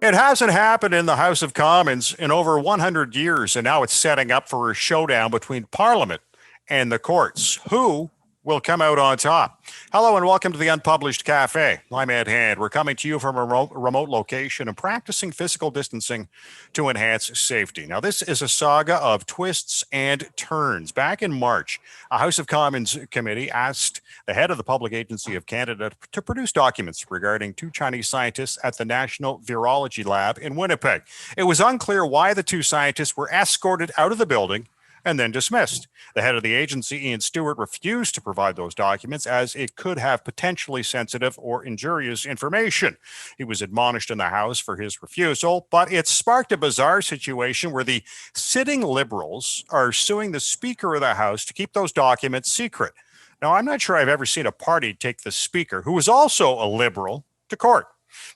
It hasn't happened in the House of Commons in over 100 years, and now it's setting up for a showdown between Parliament and the courts. Who will come out on top? Hello and welcome to the Unpublished Cafe. I'm Ed Hand. We're coming to you from a remote location and practicing physical distancing to enhance safety. Now, this is a saga of twists and turns. Back in March, a House of Commons committee asked the head of the Public Agency of Canada to produce documents regarding two Chinese scientists at the National Virology Lab in Winnipeg. It was unclear why the two scientists were escorted out of the building and then dismissed. The head of the agency, Iain Stewart, refused to provide those documents as it could have potentially sensitive or injurious information. He was admonished in the House for his refusal, but it sparked a bizarre situation where the sitting Liberals are suing the Speaker of the House to keep those documents secret. Now, I'm not sure I've ever seen a party take the Speaker, who is also a Liberal, to court.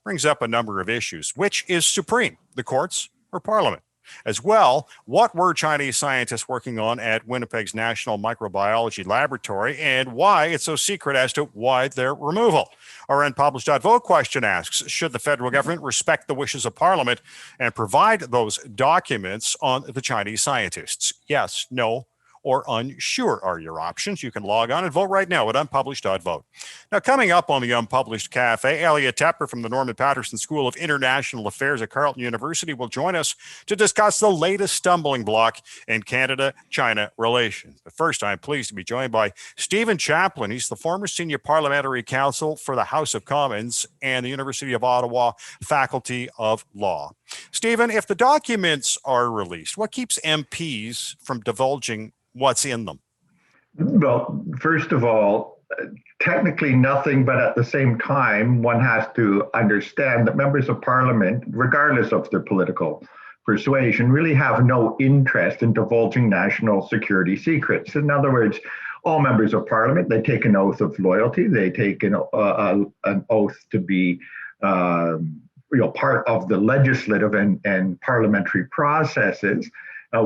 Brings up a number of issues. Which is supreme, the courts or Parliament? As well, what were Chinese scientists working on at Winnipeg's National Microbiology Laboratory, and why it's so secret as to why their removal? Our unpublished.vote question asks, should the federal government respect the wishes of Parliament and provide those documents on the Chinese scientists? Yes, no, or unsure are your options. You can log on and vote right now at unpublished.vote. Now, coming up on the Unpublished Cafe, Elliot Tepper from the Norman Paterson School of International Affairs at Carleton University will join us to discuss the latest stumbling block in Canada-China relations. But first, I'm pleased to be joined by Stephen Chaplin. He's the former senior parliamentary counsel for the House of Commons and the University of Ottawa Faculty of Law. Stephen, if the documents are released, what keeps MPs from divulging what's in them? Well, first of all, technically nothing, but at the same time, one has to understand that members of Parliament, regardless of their political persuasion, really have no interest in divulging national security secrets. In other words, all members of Parliament, they take an oath of loyalty, they take an oath to be part of the legislative and parliamentary processes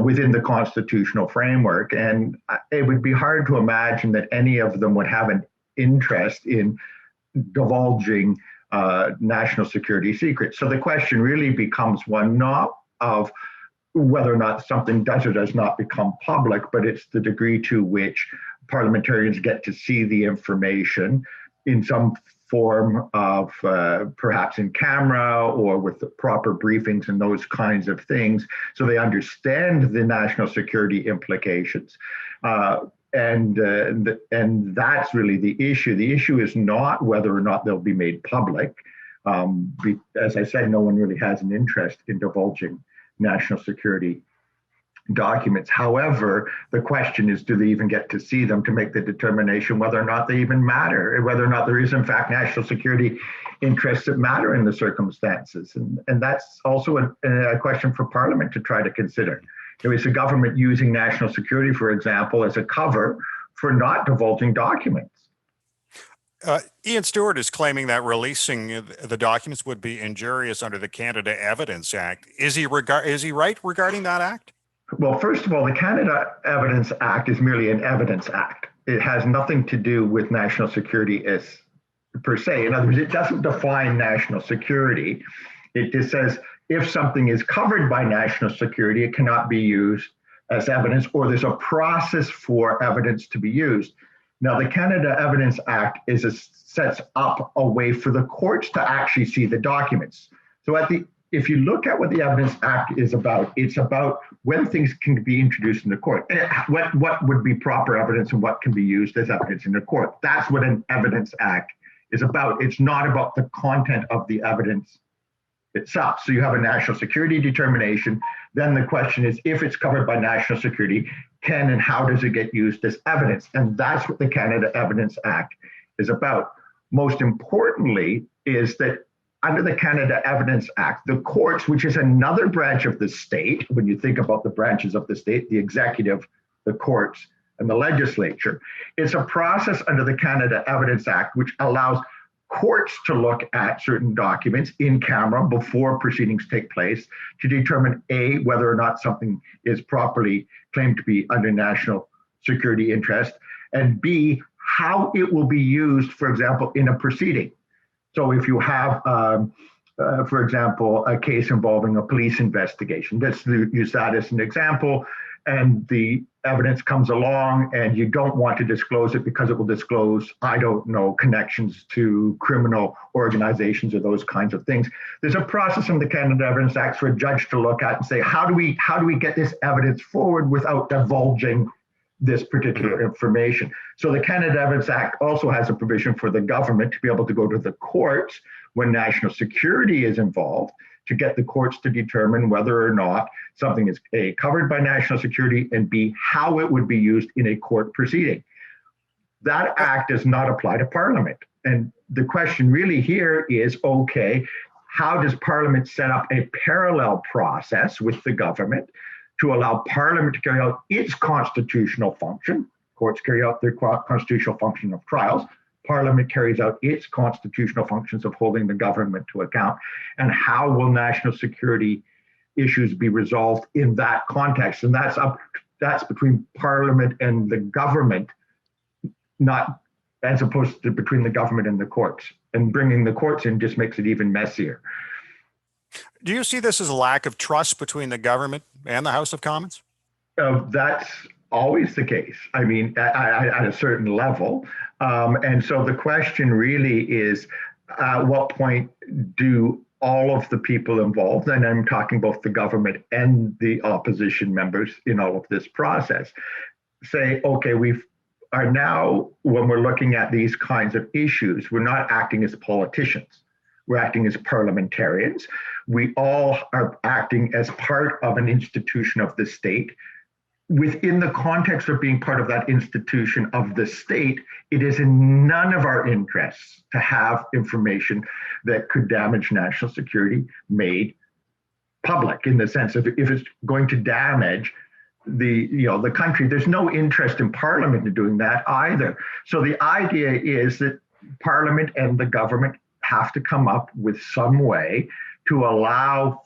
within the constitutional framework. And it would be hard to imagine that any of them would have an interest in divulging national security secrets. So the question really becomes one not of whether or not something does or does not become public, but it's the degree to which parliamentarians get to see the information in some form of perhaps in camera or with the proper briefings and those kinds of things, so they understand the national security implications. And that's really the issue. The issue is not whether or not they'll be made public. As I said, no one really has an interest in divulging national security documents. However, the question is, do they even get to see them to make the determination whether or not they even matter, whether or not there is in fact national security interests that matter in the circumstances? And that's also a question for Parliament to try to consider. Is the government using national security, for example, as a cover for not divulging documents? Iain Stewart is claiming that releasing the documents would be injurious under the Canada Evidence Act. Is he right regarding that act? Well, first of all, the Canada Evidence Act is merely an evidence act. It has nothing to do with national security as per se. In other words, it doesn't define national security. It just says if something is covered by national security, it cannot be used as evidence, or there's a process for evidence to be used. Now, the Canada Evidence Act sets up a way for the courts to actually see the documents. So if you look at what the Evidence Act is about, it's about when things can be introduced in the court. What would be proper evidence and what can be used as evidence in the court. That's what an Evidence Act is about. It's not about the content of the evidence itself. So you have a national security determination. Then the question is, if it's covered by national security, can and how does it get used as evidence? And that's what the Canada Evidence Act is about. Most importantly is that under the Canada Evidence Act, the courts, which is another branch of the state, when you think about the branches of the state, the executive, the courts, and the legislature, it's a process under the Canada Evidence Act which allows courts to look at certain documents in camera before proceedings take place to determine A, whether or not something is properly claimed to be under national security interest, and B, how it will be used, for example, in a proceeding. So if you have for example, a case involving a police investigation. Let's use that as an example. And the evidence comes along and you don't want to disclose it because it will disclose, I don't know, connections to criminal organizations or those kinds of things. There's a process in the Canada Evidence Act for a judge to look at and say, how do we get this evidence forward without divulging this particular information? So the Canada Evidence Act also has a provision for the government to be able to go to the courts when national security is involved, to get the courts to determine whether or not something is A, covered by national security, and B, how it would be used in a court proceeding. That act does not apply to Parliament. And the question really here is, okay, how does Parliament set up a parallel process with the government to allow Parliament to carry out its constitutional function? Courts carry out their constitutional function of trials. Parliament carries out its constitutional functions of holding the government to account. And how will national security issues be resolved in that context? And that's between Parliament and the government, not as opposed to between the government and the courts. And bringing the courts in just makes it even messier. Do you see this as a lack of trust between the government and the House of Commons? That's always the case. I mean, at a certain level. And so the question really is, at what point do all of the people involved, and I'm talking both the government and the opposition members in all of this process, say, okay, we are now, when we're looking at these kinds of issues, we're not acting as politicians. We're acting as parliamentarians. We all are acting as part of an institution of the state. Within the context of being part of that institution of the state, it is in none of our interests to have information that could damage national security made public, in the sense of if it's going to damage the country. There's no interest in Parliament in doing that either. So the idea is that Parliament and the government have to come up with some way to allow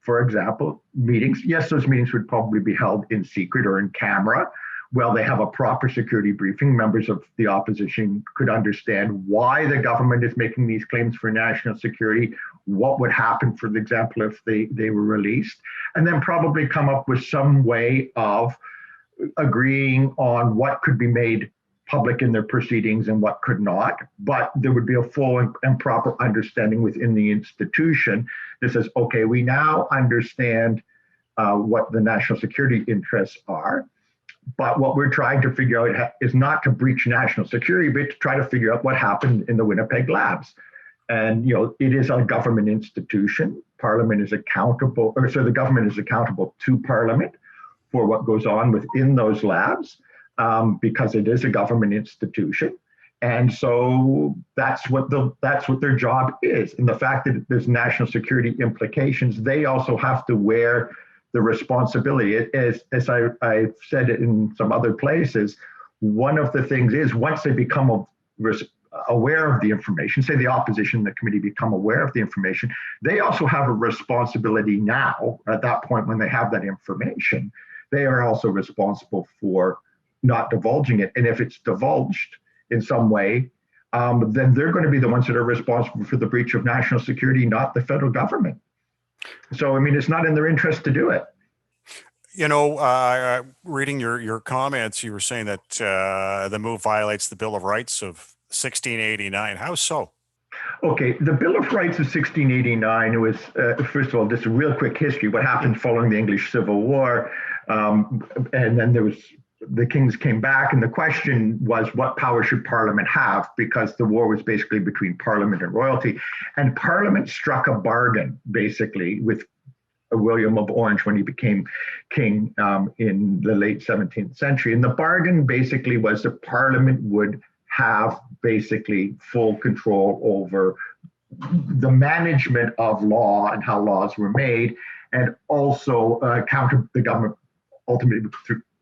for example, meetings. Yes, those meetings would probably be held in secret or in camera. Well, they have a proper security briefing. Members of the opposition could understand why the government is making these claims for national security, what would happen, for example, if they were released, and then probably come up with some way of agreeing on what could be made public in their proceedings and what could not. But there would be a full and proper understanding within the institution that says, okay, we now understand what the national security interests are. But what we're trying to figure out is not to breach national security, but to try to figure out what happened in the Winnipeg labs. And it is a government institution. Parliament is accountable, or so the government is accountable to Parliament for what goes on within those labs, because it is a government institution. And so that's what their job is. And the fact that there's national security implications, they also have to wear the responsibility. As I've said it in some other places, one of the things is, once they become aware of the information, say the opposition and the committee become aware of the information, they also have a responsibility now, at that point when they have that information, they are also responsible for not divulging it. And if it's divulged in some way, then they're going to be the ones that are responsible for the breach of national security, not the federal government. So, I mean, it's not in their interest to do it. Reading your comments, you were saying that the move violates the Bill of Rights of 1689. How so? Okay, the Bill of Rights of 1689 was, first of all, just a real quick history, what happened following the English Civil War. And then the kings came back, and the question was, what power should Parliament have? Because the war was basically between Parliament and royalty. And Parliament struck a bargain, basically, with William of Orange when he became king in the late 17th century. And the bargain basically was that Parliament would have basically full control over the management of law and how laws were made, and also counter the government ultimately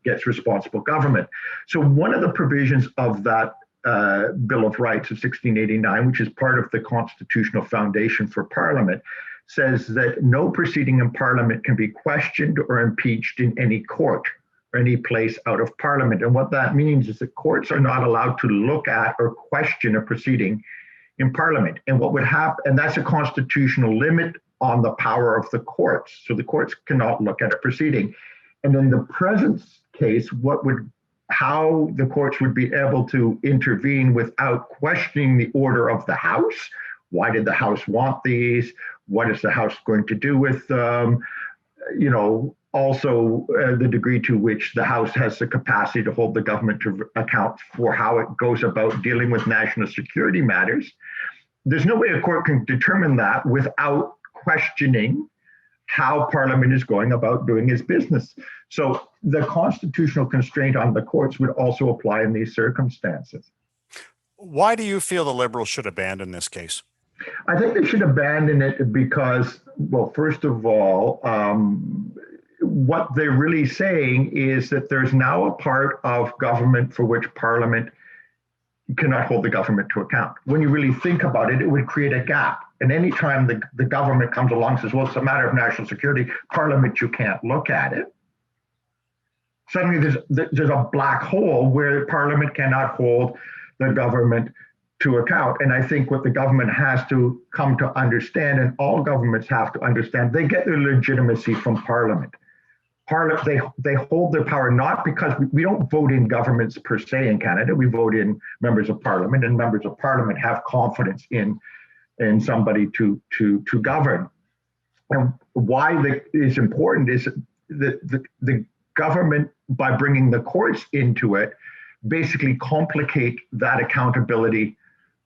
gets responsible government. So one of the provisions of that Bill of Rights of 1689, which is part of the constitutional foundation for Parliament, says that no proceeding in Parliament can be questioned or impeached in any court or any place out of Parliament. And what that means is that courts are not allowed to look at or question a proceeding in Parliament. And what would happen, and that's a constitutional limit on the power of the courts. So the courts cannot look at a proceeding. And in the present case, how the courts would be able to intervene without questioning the order of the House. Why did the House want these? What is the House going to do with them? Also the degree to which the House has the capacity to hold the government to account for how it goes about dealing with national security matters. There's no way a court can determine that without questioning how Parliament is going about doing its business. So the constitutional constraint on the courts would also apply in these circumstances. Why do you feel the Liberals should abandon this case? I think they should abandon it because, well, first of all, what they're really saying is that there's now a part of government for which Parliament cannot hold the government to account. When you really think about it, it would create a gap. And anytime the government comes along and says, well, it's a matter of national security, Parliament, you can't look at it. Suddenly there's a black hole where Parliament cannot hold the government to account. And I think what the government has to come to understand, and all governments have to understand, they get their legitimacy from Parliament. They hold their power not because we don't vote in governments per se in Canada. We vote in members of Parliament, and members of Parliament have confidence in somebody to govern. And why it's important is that the government, by bringing the courts into it, basically complicate that accountability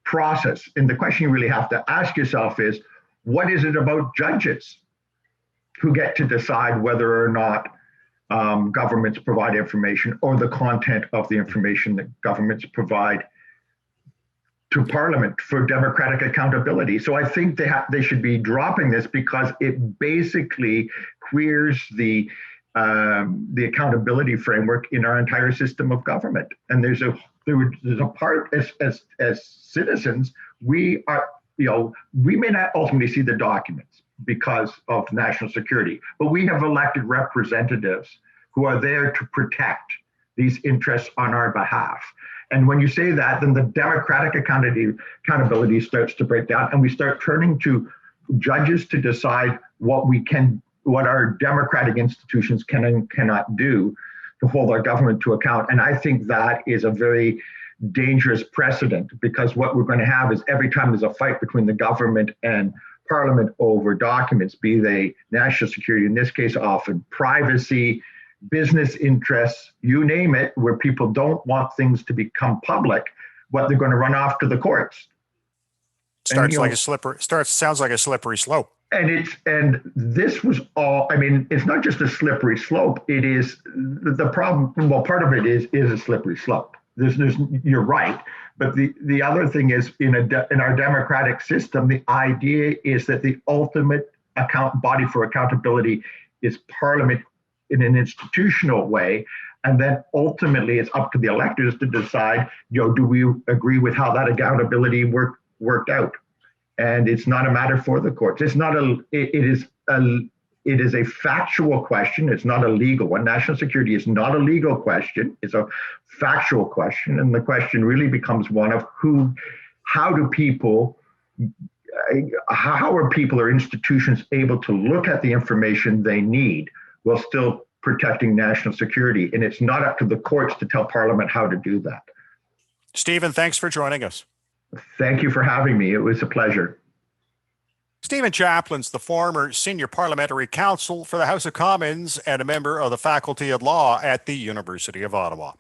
process. And the question you really have to ask yourself is, what is it about judges who get to decide whether or not governments provide information, or the content of the information that governments provide to Parliament for democratic accountability? So I think they should be dropping this because it basically queers the accountability framework in our entire system of government. And there's a part as citizens, we may not ultimately see the documents because of national security, but we have elected representatives who are there to protect these interests on our behalf. And when you say that, then the democratic accountability starts to break down, and we start turning to judges to decide what our democratic institutions can and cannot do to hold our government to account. And I think that is a very dangerous precedent, because what we're going to have is every time there's a fight between the government and Parliament over documents, be they national security, in this case, often privacy, business interests, you name it, where people don't want things to become public, what they're going to run off to the courts. Sounds like a slippery slope. And this was all, I mean, it's not just a slippery slope. It is the problem. Well, part of it is a slippery slope. You're right. But the other thing is, in our democratic system, the idea is that the ultimate body for accountability is Parliament in an institutional way. And then ultimately it's up to the electors to decide, do we agree with how that accountability worked out? And it's not a matter for the courts. It is a factual question. It's not a legal one. National security is not a legal question. It's a factual question. And the question really becomes one of how are people or institutions able to look at the information they need while still protecting national security? And it's not up to the courts to tell Parliament how to do that. Stephen, thanks for joining us. Thank you for having me. It was a pleasure. Stephen Chaplin's the former senior parliamentary counsel for the House of Commons and a member of the Faculty of Law at the University of Ottawa.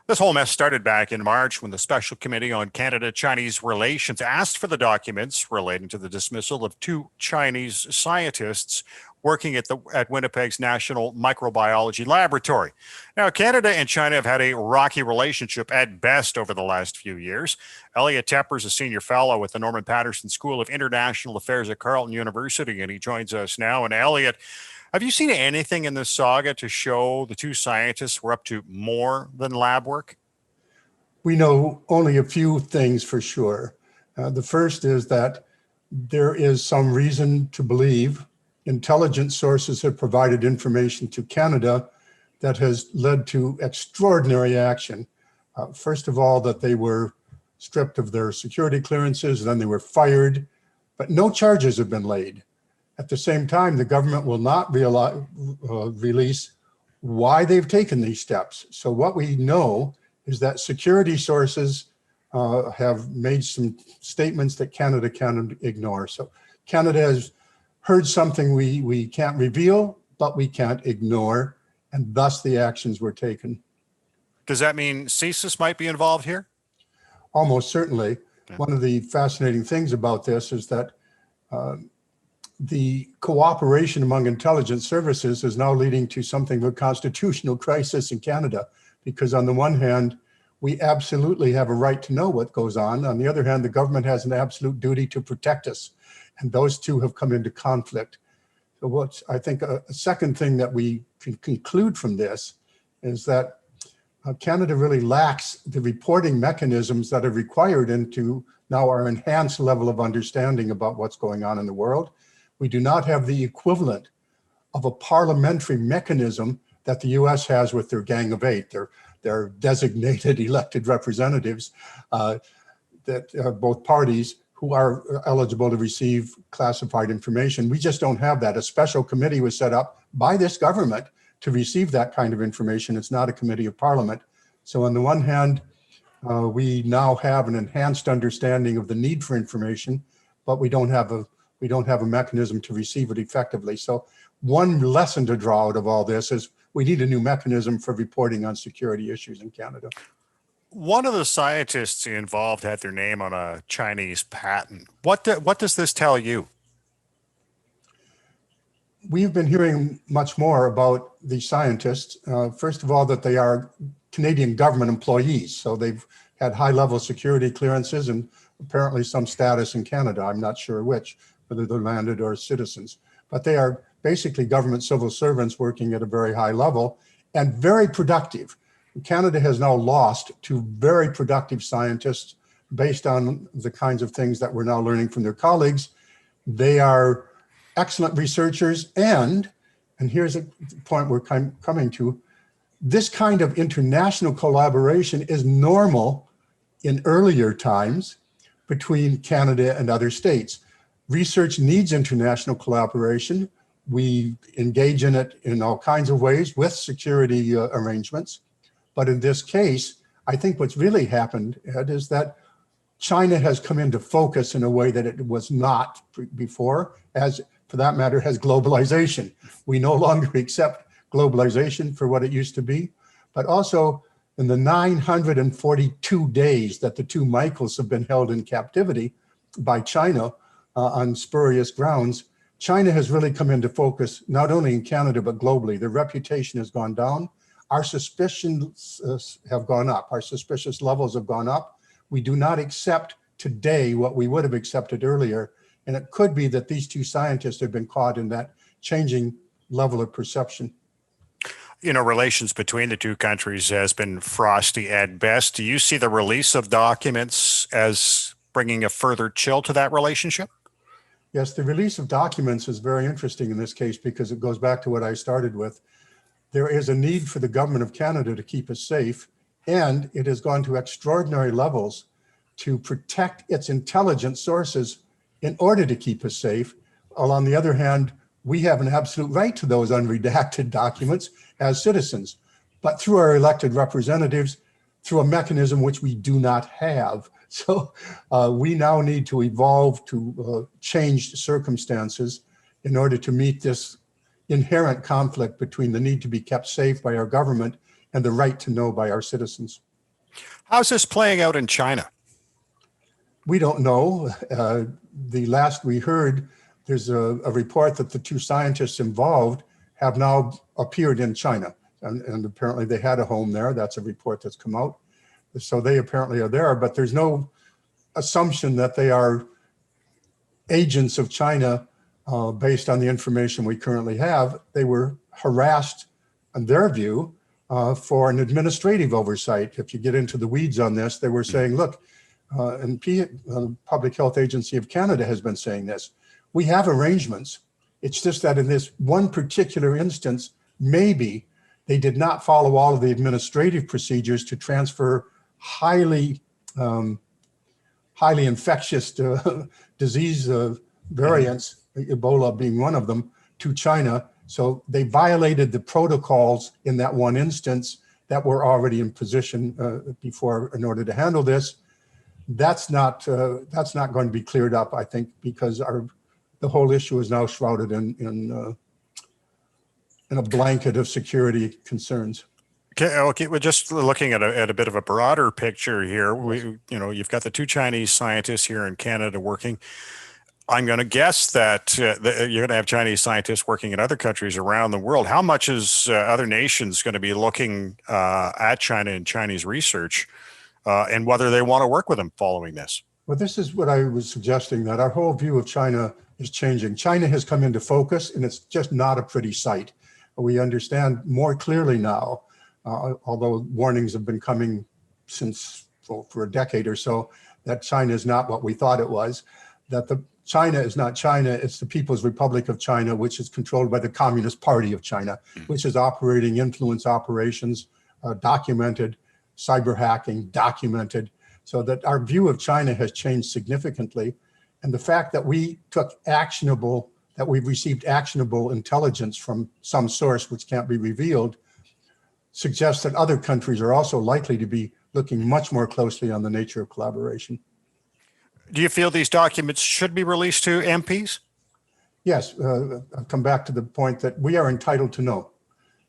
This whole mess started back in March when the Special Committee on Canada-Chinese Relations asked for the documents relating to the dismissal of 2 Chinese scientists working at Winnipeg's National Microbiology Laboratory. Now, Canada and China have had a rocky relationship at best over the last few years. Elliot Tepper is a senior fellow at the Norman Paterson School of International Affairs at Carleton University, and he joins us now. And Elliot, have you seen anything in this saga to show the 2 scientists were up to more than lab work? We know only a few things for sure. The first is that there is some reason to believe intelligence sources have provided information to Canada that has led to extraordinary action. First of all, that they were stripped of their security clearances, then they were fired, but no charges have been laid. At the same time, the government will not release why they've taken these steps. So what we know is that security sources have made some statements that Canada can't ignore. So Canada has heard something we can't reveal, but we can't ignore, and thus the actions were taken. Does that mean CSIS might be involved here? Almost certainly. Yeah. One of the fascinating things about this is that the cooperation among intelligence services is now leading to something of a constitutional crisis in Canada, because on the one hand, we absolutely have a right to know what goes on. On the other hand, the government has an absolute duty to protect us. And those two have come into conflict. So what I think a second thing that we can conclude from this is that Canada really lacks the reporting mechanisms that are required into now our enhanced level of understanding about what's going on in the world. We do not have the equivalent of a parliamentary mechanism that the US has with their Gang of Eight, their designated elected representatives that are both parties who are eligible to receive classified information. We just don't have that. A special committee was set up by this government to receive that kind of information. It's not a committee of parliament. So on the one hand, we now have an enhanced understanding of the need for information, but we don't have a mechanism to receive it effectively. So one lesson to draw out of all this is we need a new mechanism for reporting on security issues in Canada. One of the scientists involved had their name on a Chinese patent. What does this tell you? We've been hearing much more about the scientists. First of all, that they are Canadian government employees. So they've had high-level security clearances and apparently some status in Canada. I'm not sure which, whether they're landed or citizens. But they are basically government civil servants working at a very high level and very productive. Canada has now lost two very productive scientists based on the kinds of things that we're now learning from their colleagues. They are excellent researchers, and here's a point we're coming to, this kind of international collaboration is normal in earlier times between Canada and other states. Research needs international collaboration. We engage in it in all kinds of ways with security arrangements. But in this case, I think what's really happened, Ed, is that China has come into focus in a way that it was not before, as for that matter, has globalization. We no longer accept globalization for what it used to be, but also in the 942 days that the two Michaels have been held in captivity by China on spurious grounds, China has really come into focus, not only in Canada, but globally. Their reputation has gone down. Our suspicions have gone up. Our suspicious levels have gone up. We do not accept today what we would have accepted earlier. And it could be that these two scientists have been caught in that changing level of perception. You know, relations between the two countries has been frosty at best. Do you see the release of documents as bringing a further chill to that relationship? Yes, the release of documents is very interesting in this case because it goes back to what I started with. There is a need for the government of Canada to keep us safe, and it has gone to extraordinary levels to protect its intelligence sources in order to keep us safe. While on the other hand, we have an absolute right to those unredacted documents as citizens, but through our elected representatives, through a mechanism which we do not have. So we now need to evolve to change circumstances in order to meet this inherent conflict between the need to be kept safe by our government and the right to know by our citizens. How's this playing out in China? We don't know. The last we heard, there's a report that the two scientists involved have now appeared in China. And apparently they had a home there. That's a report that's come out. So they apparently are there, but there's no assumption that they are agents of China based on the information we currently have. They were harassed, in their view, for an administrative oversight. If you get into the weeds on this, they were saying, look, and Public Health Agency of Canada has been saying this, we have arrangements. It's just that in this one particular instance, maybe they did not follow all of the administrative procedures to transfer highly highly infectious disease variants, Ebola being one of them, to China. So they violated the protocols in that one instance that were already in position before in order to handle this. That's not going to be cleared up, I think, because the whole issue is now shrouded in a blanket of security concerns. Okay. We're just looking at a bit of a broader picture here. You've got the two Chinese scientists here in Canada working. I'm going to guess that you're going to have Chinese scientists working in other countries around the world. How much is other nations going to be looking at China and Chinese research and whether they want to work with them following this? Well, this is what I was suggesting, that our whole view of China is changing. China has come into focus, and it's just not a pretty sight. We understand more clearly now, although warnings have been coming since for a decade or so, that China is not what we thought it was, that China is not China, it's the People's Republic of China, which is controlled by the Communist Party of China, which is operating influence operations, documented, cyber hacking, documented, so that our view of China has changed significantly. And the fact that we've received actionable intelligence from some source which can't be revealed suggests that other countries are also likely to be looking much more closely on the nature of collaboration. Do you feel these documents should be released to MPs? Yes, I've come back to the point that we are entitled to know.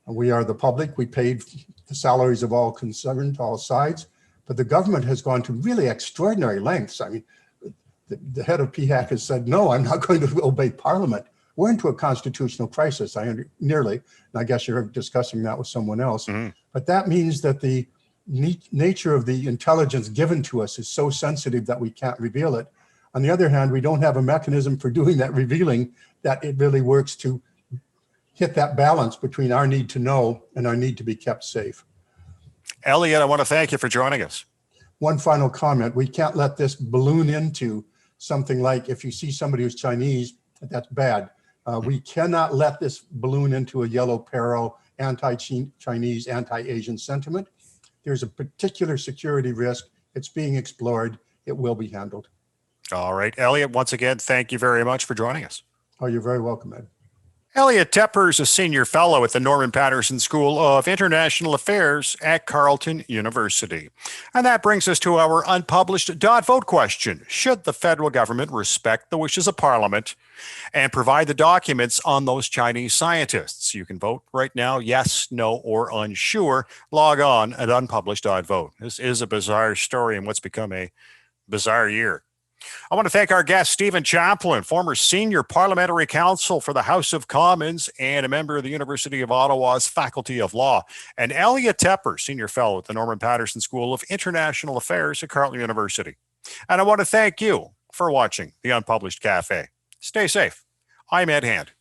We are the public. We paid the salaries of all concerned, all sides, but the government has gone to really extraordinary lengths. I mean, the head of PHAC has said, no, I'm not going to obey Parliament. We're into a constitutional crisis, nearly, and I guess you're discussing that with someone else. Mm-hmm. But that means that the nature of the intelligence given to us is so sensitive that we can't reveal it. On the other hand, we don't have a mechanism for doing that revealing that it really works to hit that balance between our need to know and our need to be kept safe. Elliot, I want to thank you for joining us. One final comment. We can't let this balloon into something like, if you see somebody who's Chinese, that's bad. We cannot let this balloon into a yellow peril, anti-Chinese, anti-Asian sentiment. There's a particular security risk. It's being explored. It will be handled. All right. Elliot, once again, thank you very much for joining us. Oh, you're very welcome, Ed. Elliot Tepper is a senior fellow at the Norman Paterson School of International Affairs at Carleton University. And that brings us to our unpublished .vote question. Should the federal government respect the wishes of Parliament and provide the documents on those Chinese scientists? You can vote right now, yes, no, or unsure. Log on at unpublished.vote. This is a bizarre story in what's become a bizarre year. I want to thank our guest, Stephen Chaplin, former senior parliamentary counsel for the House of Commons and a member of the University of Ottawa's Faculty of Law, and Elliot Tepper, senior fellow at the Norman Paterson School of International Affairs at Carleton University. And I want to thank you for watching the Unpublished Cafe. Stay safe. I'm Ed Hand.